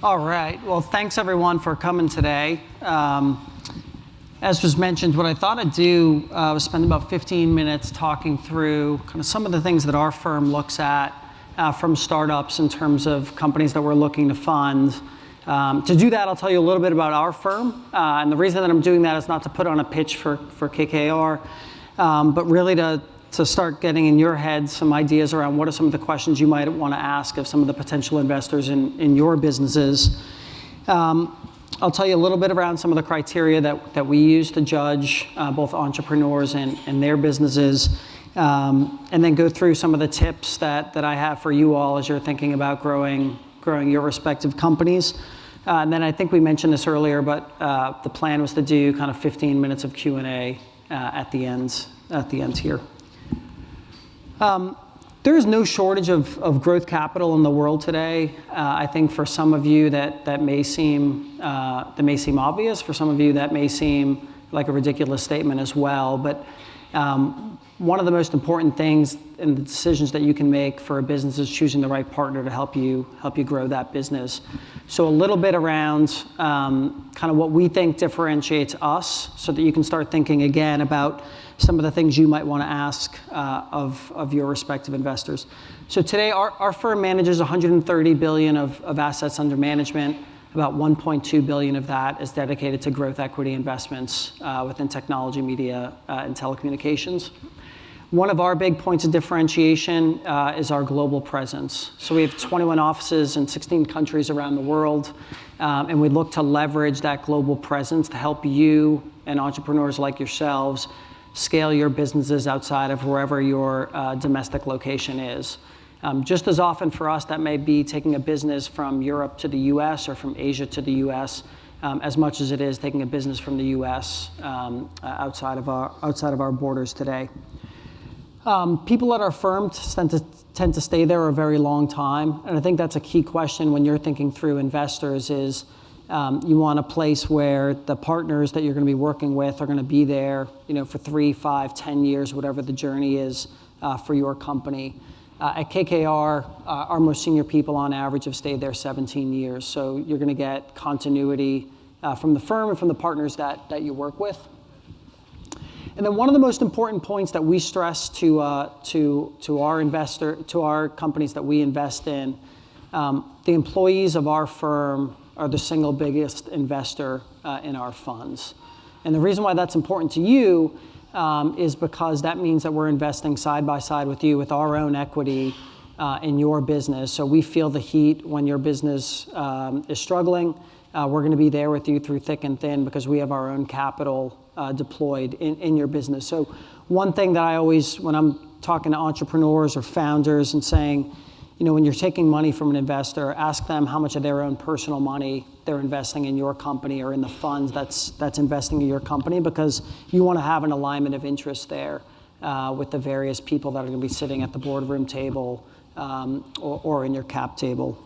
All right. Well, thanks everyone for coming today. As was mentioned, what I thought I'd do was spend about 15 minutes talking through kind of some of the things that our firm looks at from startups in terms of companies that we're looking to fund. To do that, I'll tell you a little bit about our firm. And the reason that I'm doing that is not to put on a pitch for KKR, but really to start getting in your head some ideas around what are some of the questions you might want to ask of some of the potential investors in your businesses. I'll tell you a little bit around some of the criteria that we use to judge both entrepreneurs and their businesses, and then go through some of the tips that I have for you all as you're thinking about growing your respective companies. And then I think we mentioned this earlier, but the plan was to do kind of 15 minutes of Q&A at the end here. There is no shortage of growth capital in the world today. I think for some of you that may seem obvious. For some of you that may seem like a ridiculous statement as well. But one of the most important things in the decisions that you can make for a business is choosing the right partner to help you grow that business. So a little bit around kind of what we think differentiates us, so that you can start thinking again about some of the things you might want to ask of your respective investors. So today, our firm manages $130 billion of assets under management. About $1.2 billion of that is dedicated to growth equity investments within technology, media, and telecommunications. One of our big points of differentiation is our global presence. So we have 21 offices in 16 countries around the world, and we look to leverage that global presence to help you and entrepreneurs like yourselves scale your businesses outside of wherever your domestic location is. Just as often for us, that may be taking a business from Europe to the US or from Asia to the US, as much as it is taking a business from the US outside of our borders today. People at our firm tend to stay there a very long time, and I think that's a key question when you're thinking through investors is, you want a place where the partners that you're going to be working with are going to be there, for 3, 5, 10 years, whatever the journey is for your company. At KKR, our most senior people on average have stayed there 17 years. So you're going to get continuity from the firm and from the partners that you work with. And then one of the most important points that we stress to our companies that we invest in, the employees of our firm are the single biggest investor in our funds. And the reason why that's important to you is because that means that we're investing side by side with you with our own equity in your business. So we feel the heat when your business is struggling. We're going to be there with you through thick and thin because we have our own capital deployed in your business. So one thing that I always, when I'm talking to entrepreneurs or founders and saying, when you're taking money from an investor, ask them how much of their own personal money they're investing in your company or in the funds that's investing in your company, because you want to have an alignment of interest there with the various people that are going to be sitting at the boardroom table or in your cap table.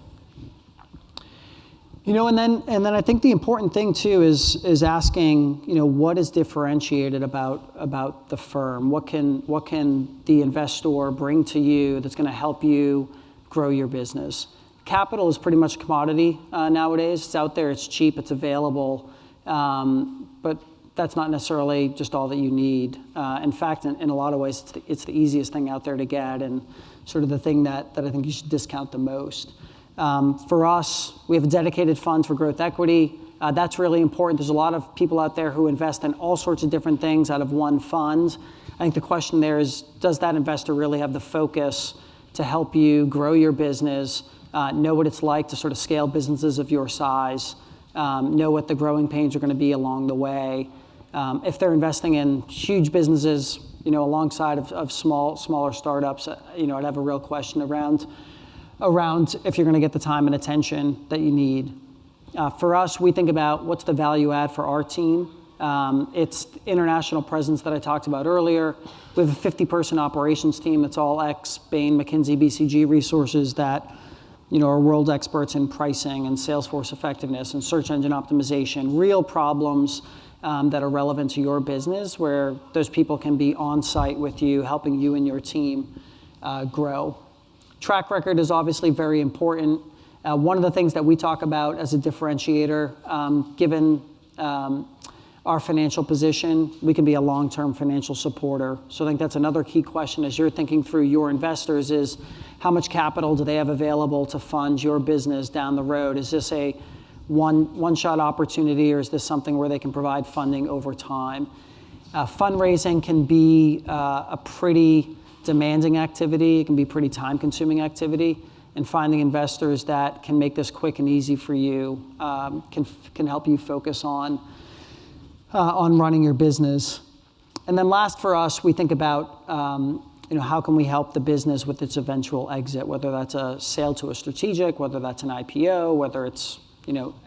And then I think the important thing too is asking, what is differentiated about the firm? What can the investor bring to you that's going to help you grow your business? Capital is pretty much a commodity nowadays. It's out there, it's cheap, it's available, but that's not necessarily just all that you need. In fact, in a lot of ways, it's the easiest thing out there to get, and sort of the thing that I think you should discount the most. For us, we have a dedicated fund for growth equity. That's really important. There's a lot of people out there who invest in all sorts of different things out of one fund. I think the question there is, does that investor really have the focus to help you grow your business, know what it's like to sort of scale businesses of your size, know what the growing pains are going to be along the way. If they're investing in huge businesses, alongside of smaller startups, I'd have a real question around if you're going to get the time and attention that you need. For us, we think about what's the value add for our team. It's the international presence that I talked about earlier. We have a 50-person operations team that's all ex-Bain, McKinsey, BCG resources that are world experts in pricing and Salesforce effectiveness and search engine optimization, real problems that are relevant to your business, where those people can be on site with you, helping you and your team grow. Track record is obviously very important. One of the things that we talk about as a differentiator, given our financial position, we can be a long-term financial supporter. So I think that's another key question as you're thinking through your investors is how much capital do they have available to fund your business down the road? Is this a one-shot opportunity, or is this something where they can provide funding over time? Fundraising can be a pretty demanding activity. It can be pretty time-consuming activity. And finding investors that can make this quick and easy for you can help you focus on running your business. And then last for us, we think about how can we help the business with its eventual exit, whether that's a sale to a strategic, whether that's an IPO, whether it's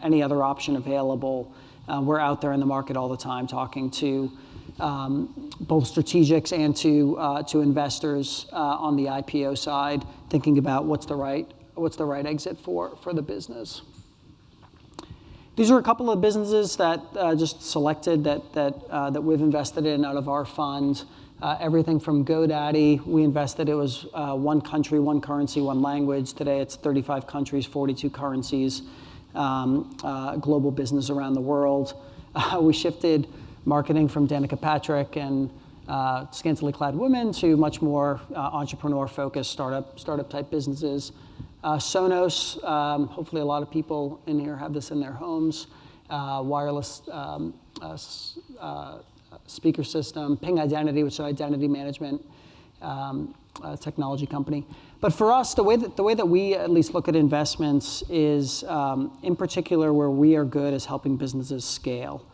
any other option available. We're out there in the market all the time talking to both strategics and to investors on the IPO side, thinking about what's the right exit for the business. These are a couple of businesses that just selected that we've invested in out of our fund. Everything from GoDaddy, we invested. It was one country, one currency, one language. Today it's 35 countries, 42 currencies, global business around the world. We shifted marketing from Danica Patrick and scantily clad women to much more entrepreneur-focused startup type businesses. Sonos, hopefully a lot of people in here have this in their homes. Wireless speaker system. Ping Identity, which is an identity management technology company. But for us, the way that we at least look at investments is, in particular, where we are good is helping businesses scale.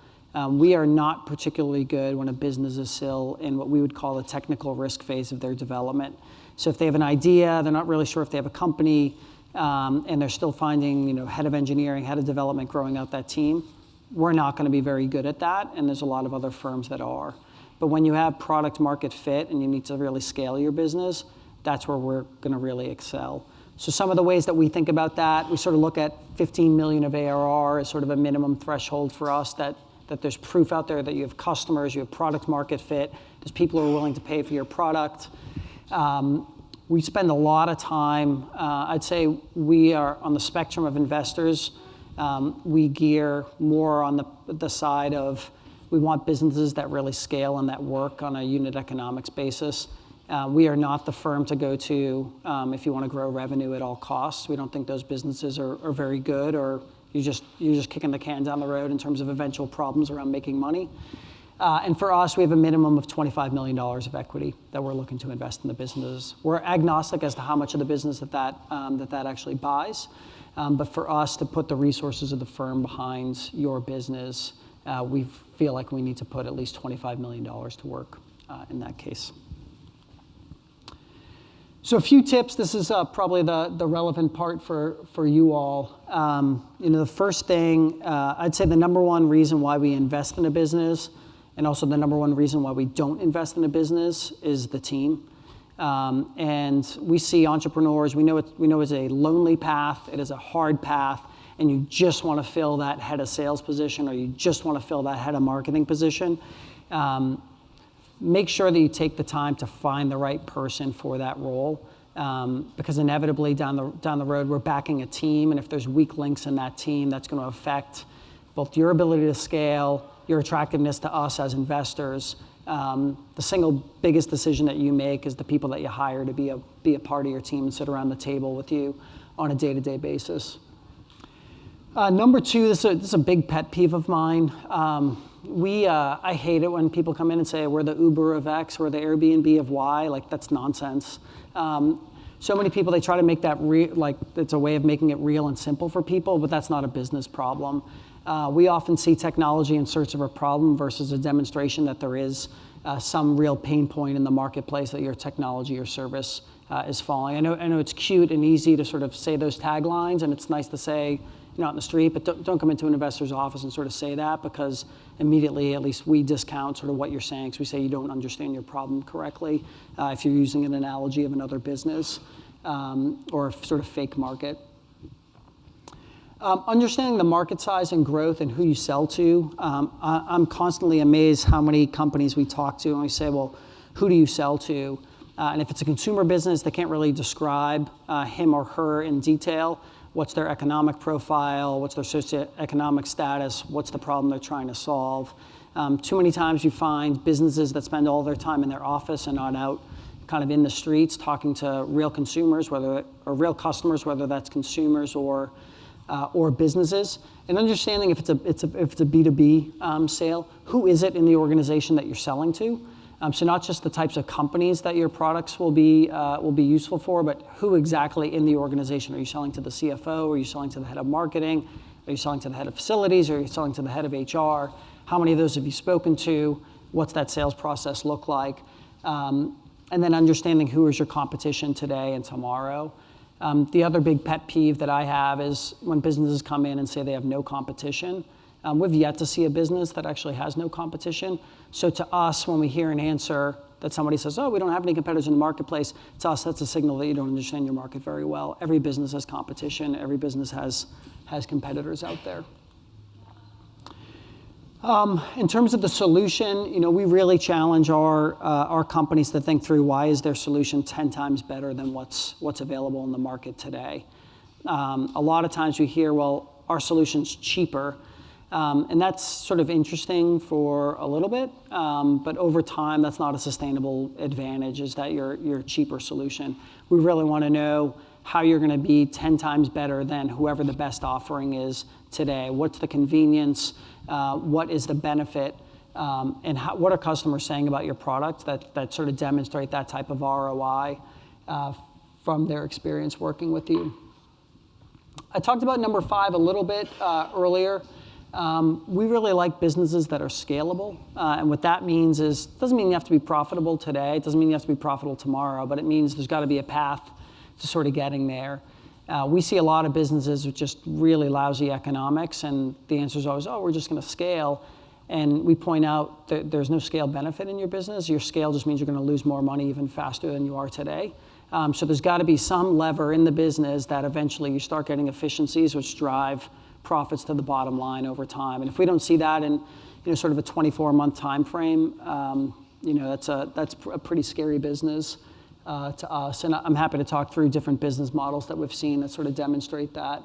We are not particularly good when a business is still in what we would call the technical risk phase of their development. So if they have an idea, they're not really sure if they have a company, and they're still finding, head of engineering, head of development, growing out that team, we're not going to be very good at that, and there's a lot of other firms that are. But when you have product market fit and you need to really scale your business, that's where we're going to really excel. So some of the ways that we think about that, we sort of look at 15 million of ARR as sort of a minimum threshold for us that there's proof out there that you have customers, you have product market fit, there's people who are willing to pay for your product. We spend a lot of time, I'd say we are on the spectrum of investors. We gear more on the side of we want businesses that really scale and that work on a unit economics basis. We are not the firm to go to if you want to grow revenue at all costs. We don't think those businesses are very good, or you're just kicking the can down the road in terms of eventual problems around making money. And for us, we have a minimum of $25 million of equity that we're looking to invest in the businesses. We're agnostic as to how much of the business that actually buys. But for us to put the resources of the firm behind your business, we feel like we need to put at least $25 million to work in that case. So a few tips. This is probably the relevant part for you all. The first thing, I'd say the number one reason why we invest in a business, and also the number one reason why we don't invest in a business, is the team. And we see entrepreneurs, we know it's a lonely path, it is a hard path, and you just want to fill that head of sales position, or you just want to fill that head of marketing position. Make sure that you take the time to find the right person for that role, because inevitably down the road we're backing a team, and if there's weak links in that team, that's going to affect both your ability to scale, your attractiveness to us as investors. The single biggest decision that you make is the people that you hire to be a part of your team and sit around the table with you on a day-to-day basis. Number two, this is a big pet peeve of mine. I hate it when people come in and say, we're the Uber of X, we're the Airbnb of Y. Like, that's nonsense. So many people, they try to make that like it's a way of making it real and simple for people, but that's not a business problem. We often see technology in search of a problem versus a demonstration that there is some real pain point in the marketplace that your technology or service is falling. I know it's cute and easy to sort of say those taglines, and it's nice to say, out in the street, but don't come into an investor's office and sort of say that, because immediately, at least we discount sort of what you're saying. So we say you don't understand your problem correctly if you're using an analogy of another business or sort of fake market. Understanding the market size and growth and who you sell to. I'm constantly amazed how many companies we talk to and we say, well, who do you sell to? And if it's a consumer business, they can't really describe him or her in detail. What's their economic profile? What's their socioeconomic status? What's the problem they're trying to solve? Too many times you find businesses that spend all their time in their office and not out kind of in the streets talking to real consumers, or real customers, whether that's consumers or businesses, and understanding if it's a B2B sale, who is it in the organization that you're selling to? So not just the types of companies that your products will be useful for, but who exactly in the organization. Are you selling to the CFO? Are you selling to the head of marketing? Are you selling to the head of facilities? Are you selling to the head of HR? How many of those have you spoken to? What's that sales process look like? And then understanding who is your competition today and tomorrow. The other big pet peeve that I have is when businesses come in and say they have no competition. We've yet to see a business that actually has no competition. So to us, when we hear an answer that somebody says, oh, we don't have any competitors in the marketplace, to us, that's a signal that you don't understand your market very well. Every business has competition. Every business has competitors out there. In terms of the solution, we really challenge our companies to think through why is their solution 10 times better than what's available in the market today. A lot of times we hear, well, our solution's cheaper, and that's sort of interesting for a little bit, but over time that's not a sustainable advantage, is that your cheaper solution. We really want to know how you're going to be 10 times better than whoever the best offering is today. What's the convenience? What is the benefit? And what are customers saying about your product that sort of demonstrate that type of ROI from their experience working with you? I talked about number 5 a little bit earlier. We really like businesses that are scalable. And what that means is, doesn't mean you have to be profitable today. It doesn't mean you have to be profitable tomorrow, but it means there's got to be a path to sort of getting there. We see a lot of businesses with just really lousy economics, and the answer is always, oh, we're just going to scale. And we point out that there's no scale benefit in your business. Your scale just means you're going to lose more money even faster than you are today. So there's got to be some lever in the business that eventually you start getting efficiencies which drive profits to the bottom line over time. And if we don't see that in sort of a 24-month time frame, that's a pretty scary business to us. And I'm happy to talk through different business models that we've seen that sort of demonstrate that.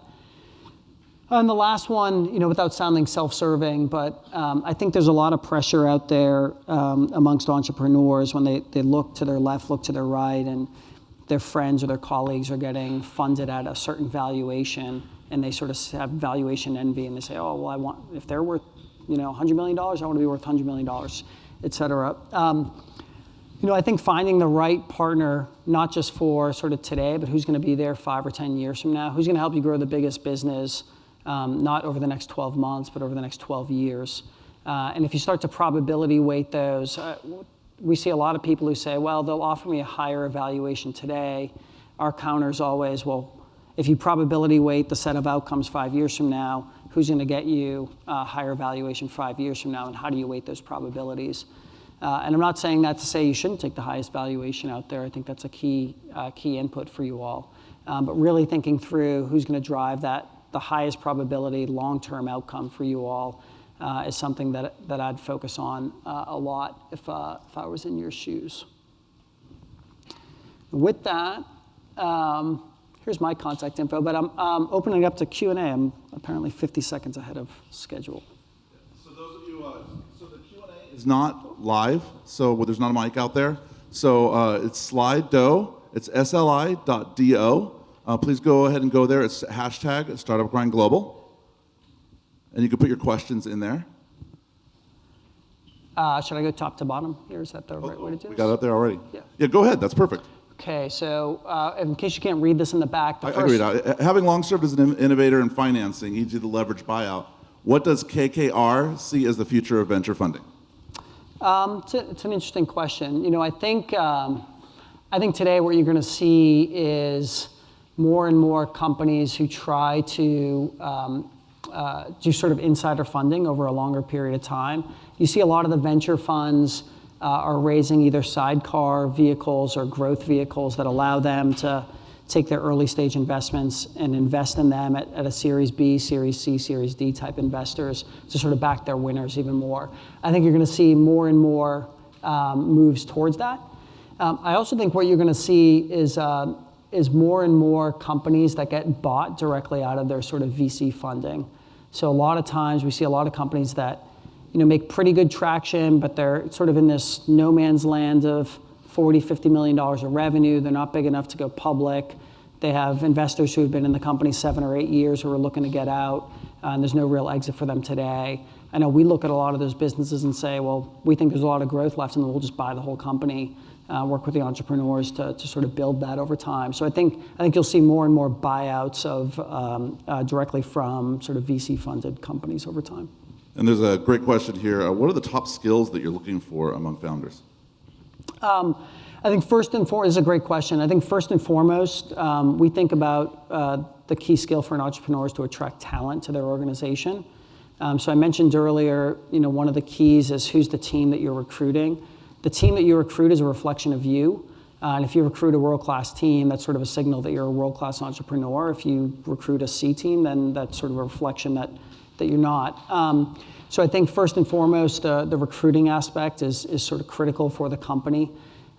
And the last one, without sounding self-serving, but I think there's a lot of pressure out there amongst entrepreneurs when they look to their left, look to their right, and their friends or their colleagues are getting funded at a certain valuation, and they sort of have valuation envy, and they say, oh, well, if they're worth $100 million, I want to be worth $100 million, et cetera. I think finding the right partner, not just for sort of today, but who's going to be there 5 or 10 years from now, who's going to help you grow the biggest business, not over the next 12 months, but over the next 12 years. And if you start to probability weight those, we see a lot of people who say, well, they'll offer me a higher valuation today. Our counter is always, well, if you probability weight the set of outcomes 5 years from now, who's going to get you a higher valuation 5 years from now, and how do you weight those probabilities? And I'm not saying that to say you shouldn't take the highest valuation out there. I think that's a key input for you all. But really thinking through who's going to drive the highest probability long-term outcome for you all is something that I'd focus on a lot if I was in your shoes. With that, here's my contact info, but I'm opening it up to Q&A. I'm apparently 50 seconds ahead of schedule. So those of you, so the Q&A is not live, so there's not a mic out there. So it's Slido. It's sli.do. Please go ahead and go there. It's hashtag StartupGrindGlobal. And you can put your questions in there. Should I go top to bottom here? Is that the right way to do this? We got it up there already. Yeah. Yeah, go ahead. That's perfect. Okay, so in case you can't read this in the back, I read out. Having long served as an innovator in financing, e.g. the leverage buyout, what does KKR see as the future of venture funding? It's an interesting question. I think today what you're going to see is more and more companies who try to do sort of insider funding over a longer period of time. You see a lot of the venture funds are raising either sidecar vehicles or growth vehicles that allow them to take their early stage investments and invest in them at a Series B, Series C, Series D type investors to sort of back their winners even more. I think you're going to see more and more moves towards that. I also think what you're going to see is more and more companies that get bought directly out of their sort of VC funding. So a lot of times we see a lot of companies that make pretty good traction, but they're sort of in this no man's land of $40-50 million of revenue. They're not big enough to go public. They have investors who have been in the company 7 or 8 years who are looking to get out, and there's no real exit for them today. I know we look at a lot of those businesses and say, well, we think there's a lot of growth left, and we'll just buy the whole company, work with the entrepreneurs to sort of build that over time. So I think you'll see more and more buyouts of directly from sort of VC-funded companies over time. And there's a great question here. What are the top skills that you're looking for among founders? I think first and foremost, this is a great question. I think first and foremost, we think about the key skill for an entrepreneur is to attract talent to their organization. So I mentioned earlier, one of the keys is who's the team that you're recruiting. The team that you recruit is a reflection of you. And if you recruit a world-class team, that's sort of a signal that you're a world-class entrepreneur. If you recruit a C team, then that's sort of a reflection that you're not. So I think first and foremost, the recruiting aspect is sort of critical for the company.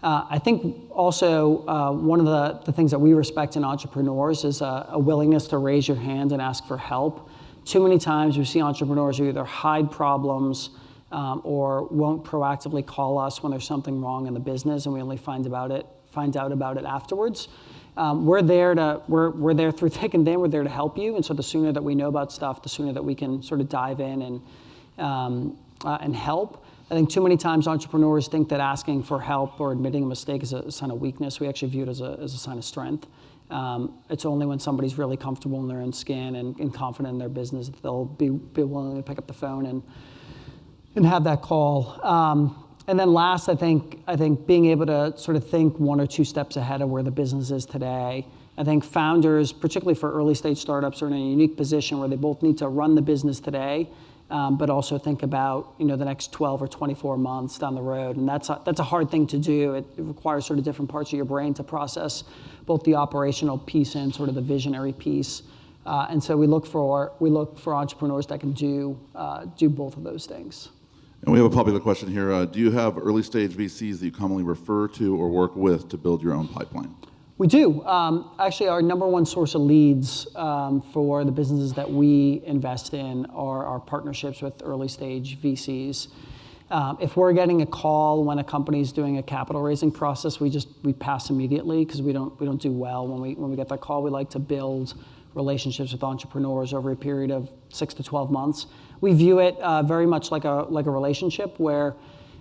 I think also one of the things that we respect in entrepreneurs is a willingness to raise your hand and ask for help. Too many times we see entrepreneurs who either hide problems or won't proactively call us when there's something wrong in the business, and we only find out about it afterwards. We're there through thick and thin. We're there to help you, and so the sooner that we know about stuff, the sooner that we can sort of dive in and help. I think too many times entrepreneurs think that asking for help or admitting a mistake is a sign of weakness. We actually view it as a sign of strength. It's only when somebody's really comfortable in their own skin and confident in their business that they'll be willing to pick up the phone and have that call. And then last, I think being able to sort of think 1 or 2 steps ahead of where the business is today. I think founders, particularly for early stage startups, are in a unique position where they both need to run the business today, but also think about the next 12 or 24 months down the road. And that's a hard thing to do. It requires sort of different parts of your brain to process both the operational piece and sort of the visionary piece. And so we look for entrepreneurs that can do both of those things. And we have a popular question here. Do you have early stage VCs that you commonly refer to or work with to build your own pipeline? We do. Actually, our number one source of leads for the businesses that we invest in are our partnerships with early stage VCs. If we're getting a call when a company's doing a capital raising process, we pass immediately because we don't do well when we get that call. We like to build relationships with entrepreneurs over a period of 6 to 12 months. We view it very much like a relationship where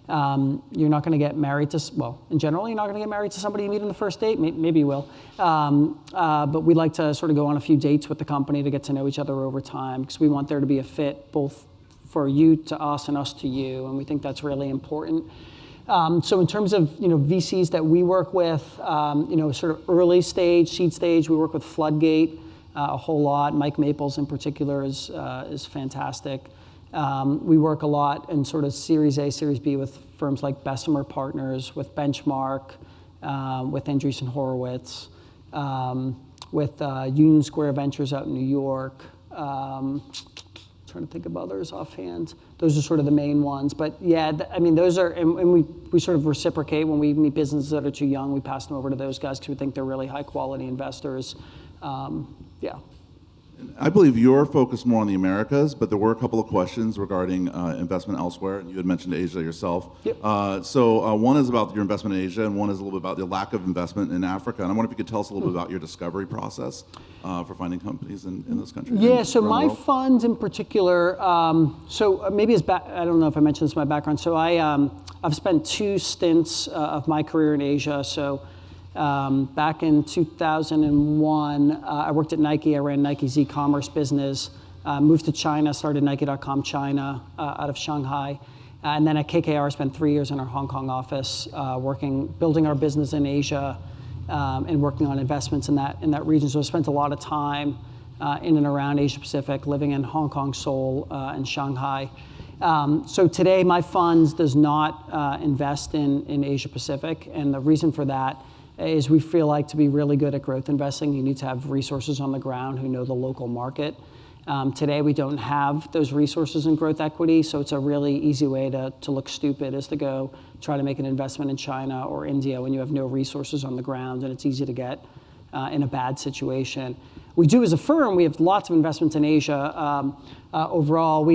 you're not going to get married to, in general, you're not going to get married to somebody you meet on the first date. Maybe you will. But we like to sort of go on a few dates with the company to get to know each other over time because we want there to be a fit both for you to us and us to you. And we think that's really important. So in terms of VCs that we work with, sort of early stage, seed stage, we work with Floodgate a whole lot. Mike Maples in particular is fantastic. We work a lot in sort of Series A, Series B with firms like Bessemer Partners, with Benchmark, with Andreessen Horowitz, with Union Square Ventures out in New York. Trying to think of others offhand. Those are sort of the main ones. But yeah, those are, and we sort of reciprocate when we meet businesses that are too young. We pass them over to those guys because we think they're really high quality investors. Yeah. I believe you're focused more on the Americas, but there were a couple of questions regarding investment elsewhere, and you had mentioned Asia yourself. Yep. So one is about your investment in Asia, and one is a little bit about the lack of investment in Africa. And I wonder if you could tell us a little bit about your discovery process for finding companies in those countries. Yeah, so my fund in particular, so maybe I don't know if I mentioned this in my background. So I've spent 2 stints of my career in Asia. So back in 2001, I worked at Nike. I ran Nike's e-commerce business. Moved to China, started Nike.com China out of Shanghai. And then at KKR, I spent 3 years in our Hong Kong office building our business in Asia and working on investments in that region. So I spent a lot of time in and around Asia Pacific, living in Hong Kong, Seoul, and Shanghai. So today, my funds does not invest in Asia Pacific. And the reason for that is we feel like to be really good at growth investing, you need to have resources on the ground who know the local market. Today, we don't have those resources in growth equity, so it's a really easy way to look stupid is to go try to make an investment in China or India when you have no resources on the ground, and it's easy to get in a bad situation. We do as a firm, we have lots of investments in Asia. Overall,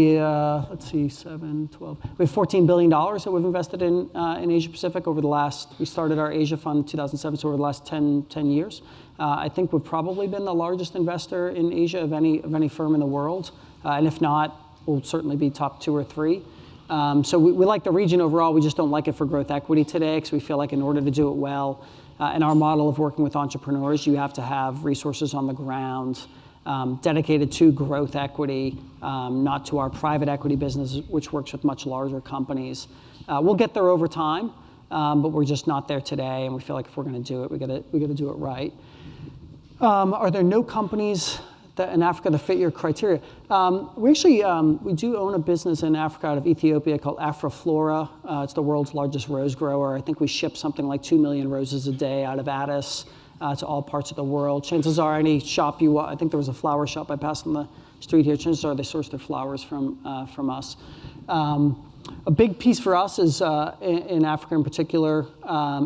let's see, 7, 12. We have $14 billion that we've invested in Asia Pacific we started our Asia fund in 2007, so over the last 10 years. I think we've probably been the largest investor in Asia of any firm in the world. And if not, we'll certainly be top 2 or 3. So we like the region overall. We just don't like it for growth equity today because we feel like in order to do it well, in our model of working with entrepreneurs, you have to have resources on the ground dedicated to growth equity, not to our private equity business, which works with much larger companies. We'll get there over time, but we're just not there today, and we feel like if we're going to do it, we got to do it right. Are there no companies in Africa that fit your criteria? We do own a business in Africa out of Ethiopia called Afroflora. It's the world's largest rose grower. I think we ship something like 2 million roses a day out of Addis to all parts of the world. Chances are any shop I think there was a flower shop I passed on the street here. Chances are they source their flowers from us. A big piece for us is in Africa in particular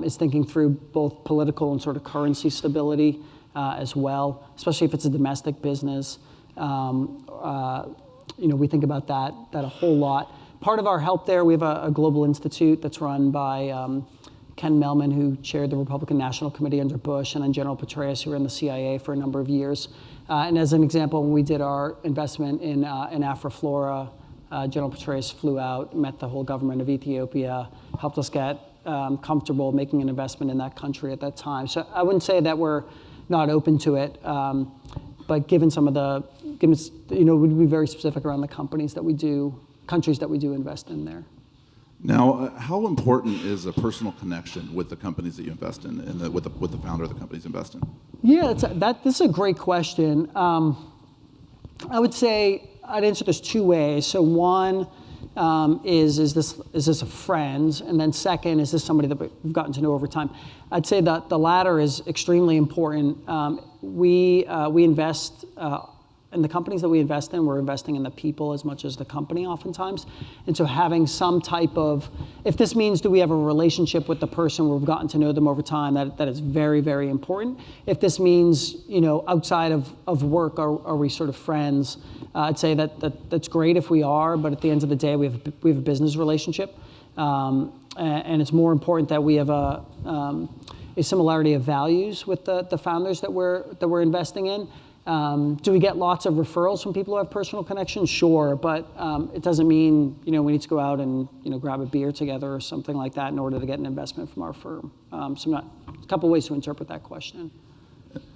is thinking through both political and sort of currency stability as well, especially if it's a domestic business. We think about that a whole lot. Part of our help there, we have a global institute that's run by Ken Melman, who chaired the Republican National Committee under Bush, and then General Petraeus, who were in the CIA for a number of years. And as an example, when we did our investment in Afroflora, General Petraeus flew out, met the whole government of Ethiopia, helped us get comfortable making an investment in that country at that time. So I wouldn't say that we're not open to it, but we'd be very specific around the countries that we do invest in there. Now, how important is a personal connection with the companies that you invest in, and with the founder of the companies you invest in? Yeah, this is a great question. I would say I'd answer this 2 ways. So one is this a friend, and then second, is this somebody that we've gotten to know over time? I'd say that the latter is extremely important. We invest in the companies that we invest in. We're investing in the people as much as the company oftentimes, and so having some type of, if this means do we have a relationship with the person where we've gotten to know them over time, that is very, very important. If this means outside of work, are we sort of friends? I'd say that's great if we are, but at the end of the day, we have a business relationship, and it's more important that we have a similarity of values with the founders that we're investing in. Do we get lots of referrals from people who have personal connections? Sure, but it doesn't mean we need to go out and grab a beer together or something like that in order to get an investment from our firm. So a couple ways to interpret that question.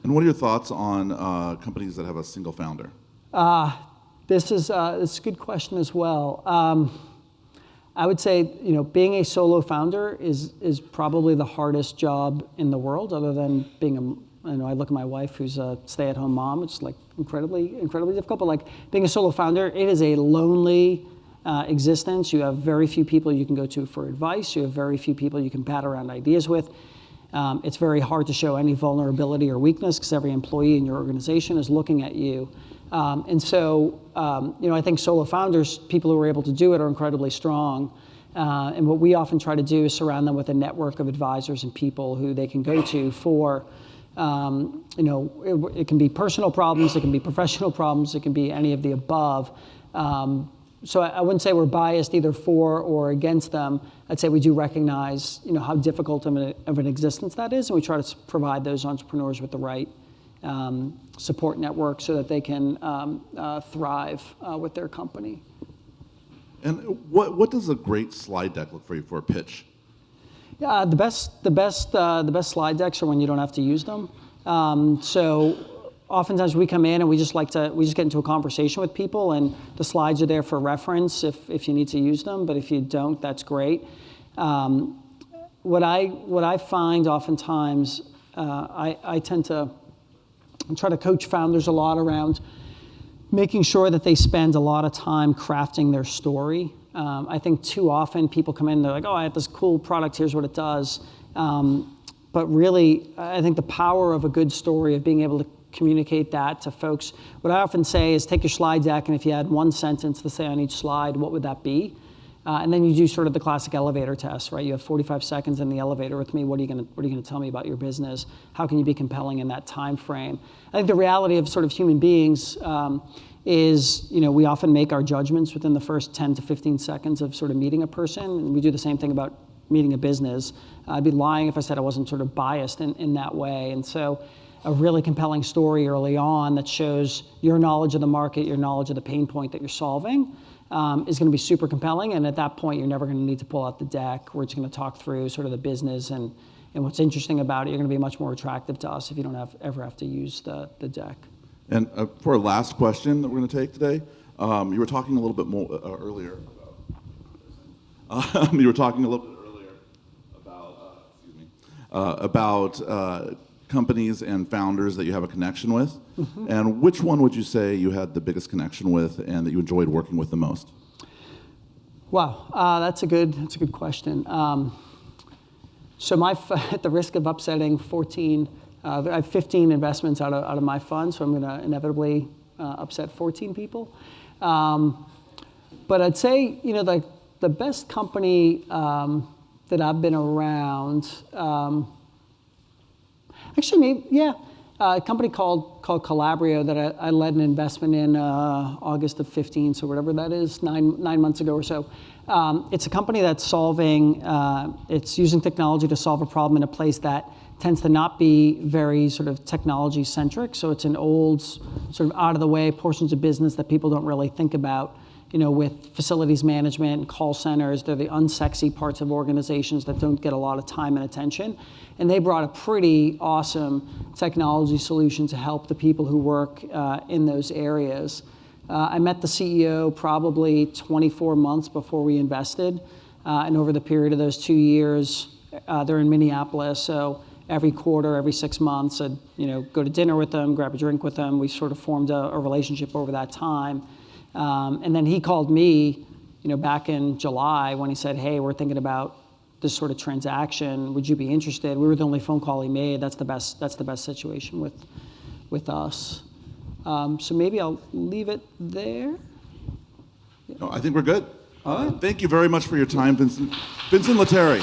And what are your thoughts on companies that have a single founder? This is a good question as well. I would say being a solo founder is probably the hardest job in the world, other than being I look at my wife, who's a stay-at-home mom. It's like incredibly difficult. But like being a solo founder, it is a lonely existence. You have very few people you can go to for advice. You have very few people you can bat around ideas with. It's very hard to show any vulnerability or weakness because every employee in your organization is looking at you. And so, I think solo founders, people who are able to do it, are incredibly strong. And what we often try to do is surround them with a network of advisors and people who they can go to for. It can be personal problems, it can be professional problems, it can be any of the above. So I wouldn't say we're biased either for or against them. I'd say we do recognize, how difficult of an existence that is, and we try to provide those entrepreneurs with the right support network so that they can thrive with their company. And what does a great slide deck look for you for a pitch? Yeah, the best slide decks are when you don't have to use them. So oftentimes we come in and we just get into a conversation with people, and the slides are there for reference if you need to use them. But if you don't, that's great. What I find oftentimes, I tend to try to coach founders a lot around making sure that they spend a lot of time crafting their story. I think too often people come in, they're like, oh, I have this cool product, here's what it does. But really, I think the power of a good story, of being able to communicate that to folks. What I often say is take your slide deck, and if you had one sentence to say on each slide, what would that be? And then you do sort of the classic elevator test, right? You have 45 seconds in the elevator with me. What are you going to tell me about your business? How can you be compelling in that time frame? I think the reality of sort of human beings is, we often make our judgments within the first 10 to 15 seconds of sort of meeting a person, and we do the same thing about meeting a business. I'd be lying if I said I wasn't sort of biased in that way. And so a really compelling story early on that shows your knowledge of the market, your knowledge of the pain point that you're solving is going to be super compelling. And at that point, you're never going to need to pull out the deck. We're just going to talk through sort of the business and what's interesting about it. You're going to be much more attractive to us if you don't ever have to use the deck. And for our last question that we're going to take today, you were talking a little bit more earlier about companies and founders that you have a connection with. Mm-hmm. And which one would you say you had the biggest connection with and that you enjoyed working with the most? Wow, that's a good question. So at the risk of upsetting 14, I have 15 investments out of my fund, so I'm going to inevitably upset 14 people. But I'd say, the best company that I've been around, a company called Calabrio that I led an investment in August of 15, so whatever that is, nine months ago or so. It's a company that's it's using technology to solve a problem in a place that tends to not be very sort of technology centric. So it's an old, sort of out of the way portions of business that people don't really think about. With facilities management and call centers, they're the unsexy parts of organizations that don't get a lot of time and attention. And they brought a pretty awesome technology solution to help the people who work in those areas. I met the CEO probably 24 months before we invested. And over the period of those 2 years, they're in Minneapolis. So every quarter, every 6 months, I'd go to dinner with them, grab a drink with them. We sort of formed a relationship over that time. And then he called me, back in July when he said, "Hey, we're thinking about this sort of transaction. Would you be interested?" We were the only phone call he made. That's the best situation with us. So maybe I'll leave it there. No, I think we're good. All right. Thank you very much for your time, Vincent. Vincent Letteri.